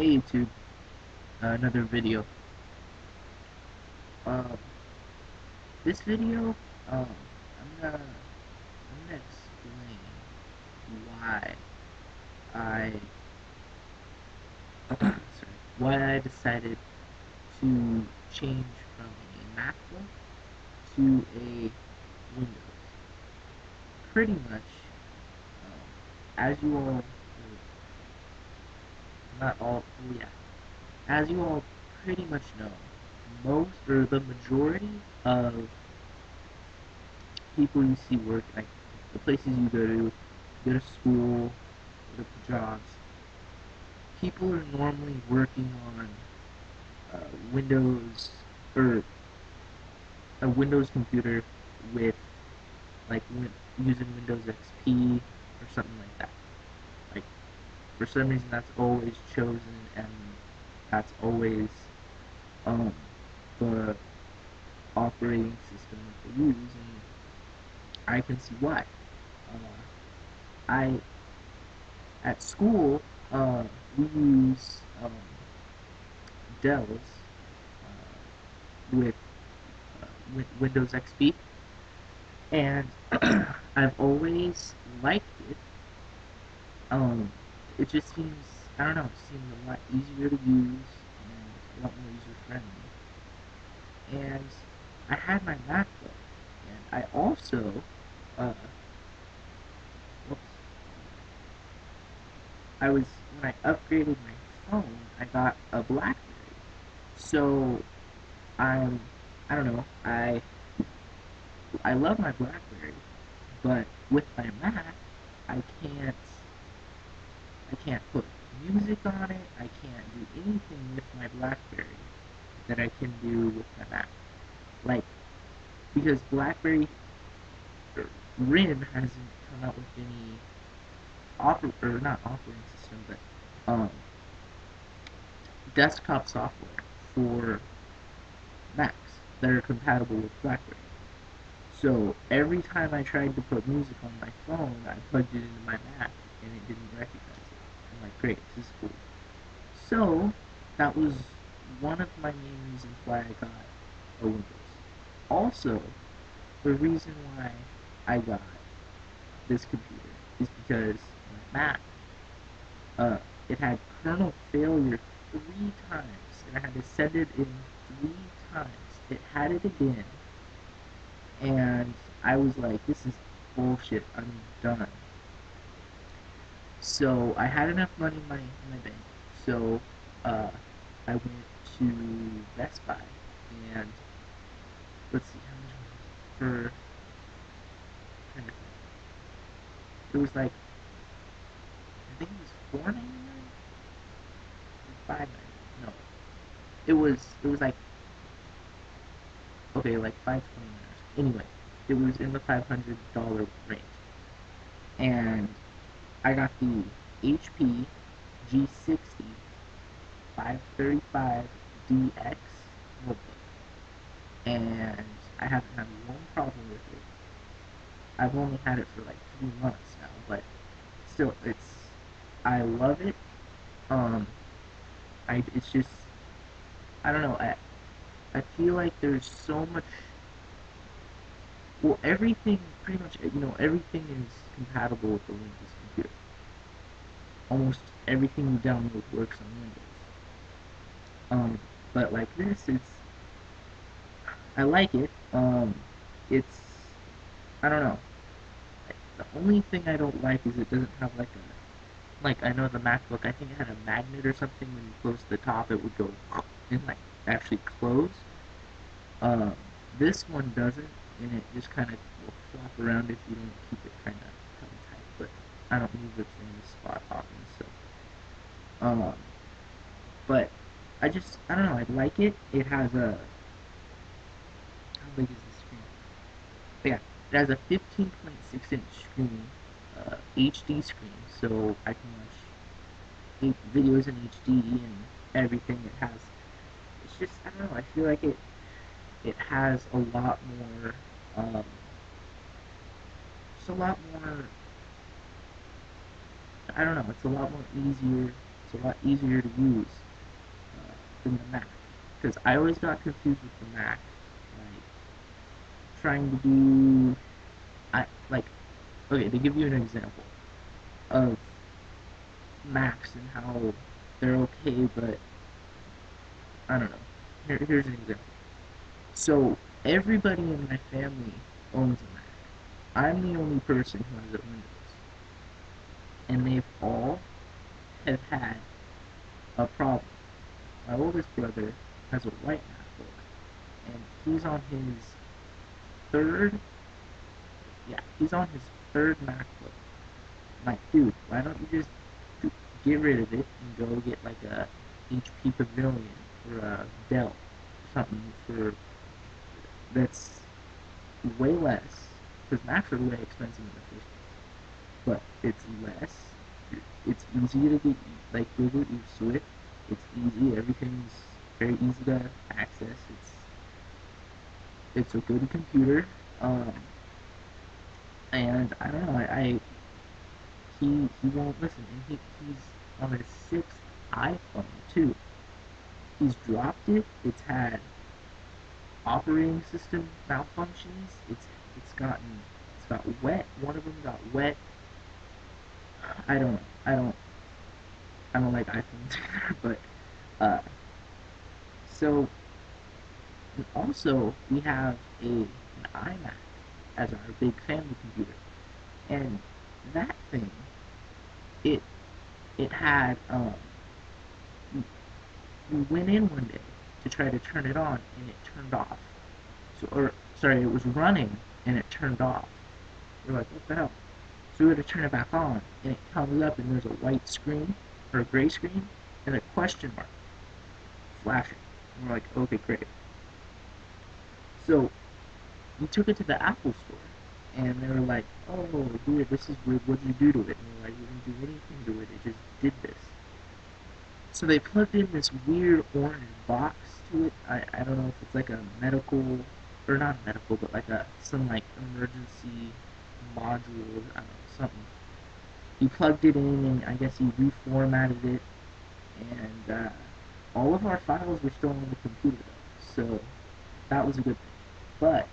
Hey YouTube, another video. Um, this video, I'm gonna explain why I, sorry, why I decided to change from a MacBook to a Windows. Pretty much, as you all, not all, oh yeah, as you all pretty much know, most or the majority of people you see work, like the places you go to school, go to jobs, people are normally working on Windows or a Windows computer with like using Windows XP or something like that. Like for some reason that's always chosen and that's always um, the operating system that they use, and I can see why. I At school, we use Dells with Windows XP, and I've always liked it. It just seems, I don't know, it seems a lot easier to use and a lot more user friendly. And I had my MacBook, and I also, uh, whoops, when I upgraded my phone, I got a BlackBerry. So I'm, I don't know, I love my BlackBerry, but with my Mac, I can't I can't put music on it. I can't do anything with my BlackBerry that I can do with my Mac. Like because BlackBerry RIM hasn't come out with any not operating system, but desktop software for Macs that are compatible with BlackBerry. So every time I tried to put music on my phone, I plugged it into my Mac and it didn't recognize it. I'm like, great, this is cool. So that was one of my main reasons why I got a Windows. Also, the reason why I got this computer is because my Mac, it had kernel failure 3 times, and I had to send it in 3 times. It had it again, and I was like, this is bullshit, I'm done. So I had enough money in my bank, so I went to Best Buy, and let's see how much was it for, kind of thing. It was like, I think it was $4.99 or $5.99. No, it was like, okay, like $5.29. Anyway, it was in the $500 range, and I got the HP G60 535DX notebook, and I haven't had one problem with it. I've only had it for like 3 months now, but still, I love it. Um, it's just, I don't know, I feel like there's so much, well, everything, pretty much, everything is compatible with the Windows computer. Almost everything you download works on Windows. But like this, I like it. It's, I don't know. The only thing I don't like is it doesn't have like I know the MacBook, I think it had a magnet or something. When you close the top, it would go and like actually close. Um, this one doesn't, and it just kind of will flop around if you don't keep it kind of held tight. But I don't move it from the spot often, so. Um, but I don't know. I like it. It has a, how big is the screen? But yeah, it has a 15.6-inch screen, HD screen, so I can watch videos in HD and everything. It has. It's just, I don't know. I feel like it has a lot more. Just a lot more. I don't know. It's a lot more easier It's a lot easier to use than the Mac. Because I always got confused with the Mac, like trying to do, like, okay, to give you an example of Macs and how they're okay, but I don't know. Here's an example. So everybody in my family owns a Mac. I'm the only person who has a Windows, and they've all have had a problem. My oldest brother has a white MacBook, and he's on his third, yeah, he's on his third MacBook. I'm like, dude, why don't you just get rid of it and go get like a HP Pavilion or a Dell or something for that's way less, because Macs are way expensive in the first place, but it's less. It's easy to get like you'll get used to it. It's easy. Everything's very easy to access. It's a good computer. Um, and I don't know. He won't listen, and he's on his sixth iPhone too. He's dropped it. It's had operating system malfunctions. It's got wet. One of them got wet. I don't know. I don't like iPhones either, but uh, so and also we have an iMac as our big family computer, and that thing it it had we, we went in one day to try to turn it on and it turned off. So or sorry, it was running and it turned off. We're like, what the hell? So we had to turn it back on, and it comes up, and there's a white screen, or a gray screen, and a question mark flashing. And we're like, okay, great. So we took it to the Apple store, and they were like, oh, dude, this is weird. What did you do to it? And we're like, we didn't do anything to it. It just did this. So they plugged in this weird orange box to it. I don't know if it's like a medical, or not medical, but like some like emergency module, I don't know, something. He plugged it in, and I guess he reformatted it, and all of our files were still on the computer though, so that was a good thing. But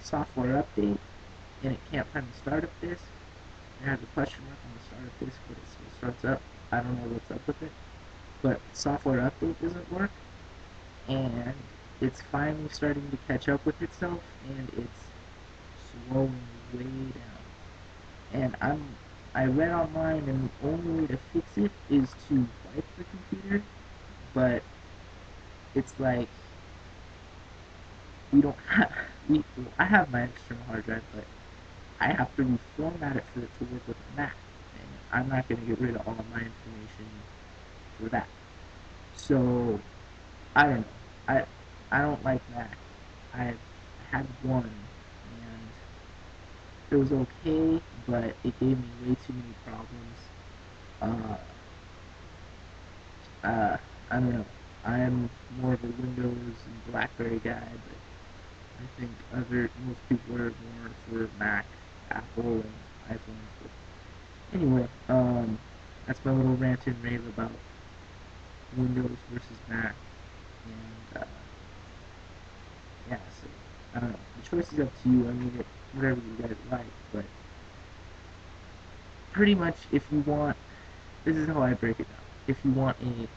software update, and it can't find the startup disk. It has a question mark on the startup disk, but it still starts up. I don't know what's up with it, but software update doesn't work, and it's finally starting to catch up with itself, and it's slowing way down. And I read online, and the only way to fix it is to wipe the computer, but it's like we don't have we I have my external hard drive, but I have to reformat it for it to work with a Mac, and I'm not going to get rid of all of my information for that. So I don't know. I don't like Mac. I've had one, and it was okay, but it gave me way too many problems. Uh, I don't know. I'm more of a Windows and BlackBerry guy, but I think most people are more for Mac, Apple, and iPhones. But anyway, that's my little rant and rave about Windows versus Mac, and yeah. So I don't know. The choice is up to you. I mean, whatever you guys like, but pretty much, if you want, this is how I break it down. If you want a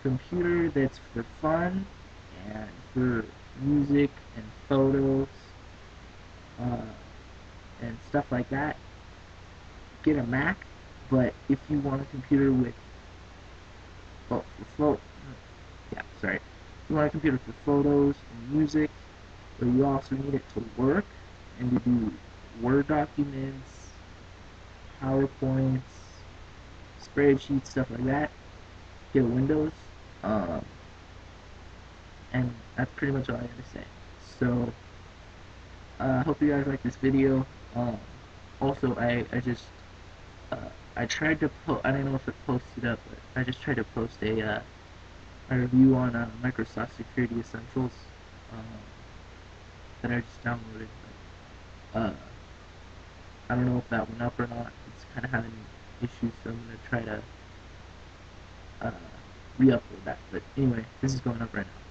computer that's for fun and for music and photos uh, and stuff like that, get a Mac. But if you want a computer with, well, yeah, sorry, if you want a computer for photos and music, but you also need it to work and to do Word documents, PowerPoints, spreadsheets, stuff like that, get a Windows. Um, and that's pretty much all I gotta say. So, I hope you guys like this video. Also, I just, uh, I tried to post, I don't know if it posted up, but I just tried to post a review on Microsoft Security Essentials um, that I just downloaded. But, I don't know if that went up or not. It's kind of having issues, so I'm gonna try to uh, re-upload that. But anyway, this is going up right now.